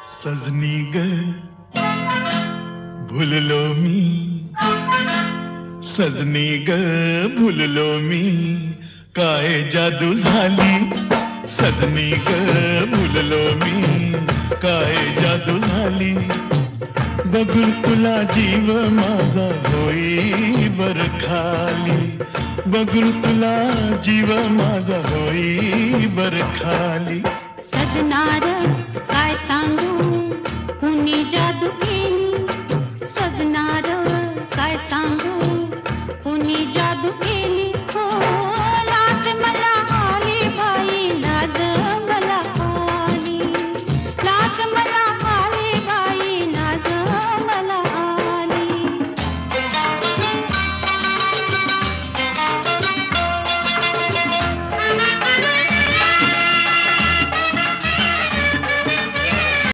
सजनी ग भुललो मी, सजनी ग भुललो मी, काय जादू झाली. सजनी ग भुललो मी, काय जादू झाली. बघून तुला जीव माझा होई बर खाली. बघून तुला जीव माझा होई बर खाली. सजनार काय सांग